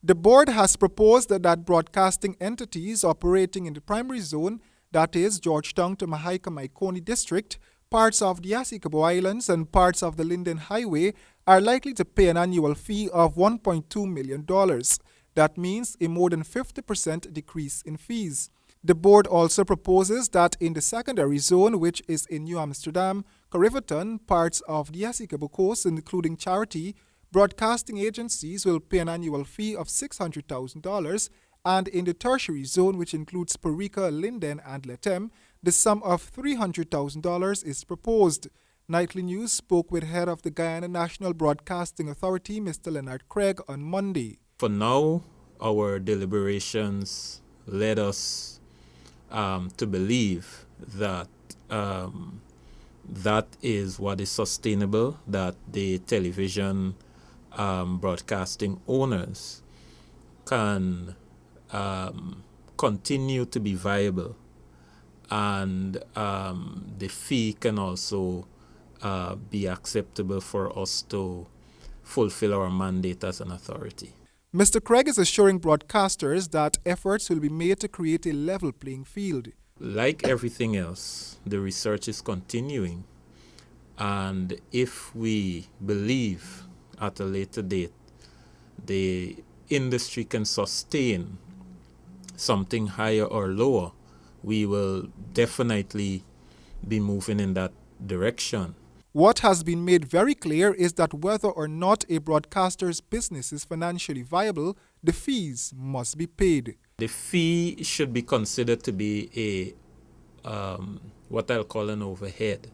The board has proposed that broadcasting entities operating in the primary zone, that is Georgetown to Mahaica-Maikoni District, parts of the Yasikabo Islands and parts of the Linden Highway, are likely to pay an annual fee of $1.2 million. That means a more than 50% decrease in fees. The board also proposes that in the secondary zone, which is in New Amsterdam, Corriverton, parts of the Yasikabo Coast, including Charity, broadcasting agencies will pay an annual fee of $600,000, and in the tertiary zone, which includes Parika, Linden, and Letem, the sum of $300,000 is proposed. Nightly News spoke with head of the Guyana National Broadcasting Authority, Mr. Leonard Craig, on Monday. For now, our deliberations led us to believe that that is what is sustainable, that the television broadcasting owners can continue to be viable, and the fee can also be acceptable for us to fulfill our mandate as an authority. Mr. Craig is assuring broadcasters that efforts will be made to create a level playing field. Like everything else, the research is continuing, and if we believe at a later date the industry can sustain something higher or lower, we will definitely be moving in that direction. What has been made very clear is that whether or not a broadcaster's business is financially viable, the fees must be paid. The fee should be considered to be a what I'll call an overhead.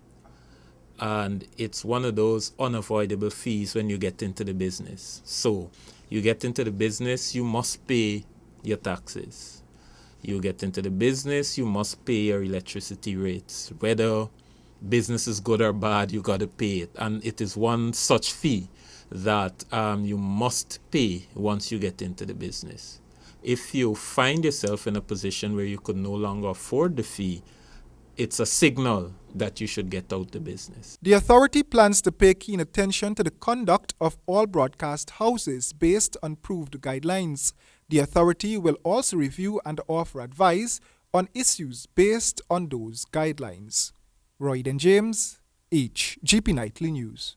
And it's one of those unavoidable fees when you get into the business. So you get into the business, you must pay your taxes. You get into the business, you must pay your electricity rates. Whether business is good or bad, you got to pay it. And it is one such fee that you must pay once you get into the business. If you find yourself in a position where you could no longer afford the fee, it's a signal that you should get out the business. The authority plans to pay keen attention to the conduct of all broadcast houses based on proved guidelines. The authority will also review and offer advice on issues based on those guidelines. Royden James, HGP Nightly News.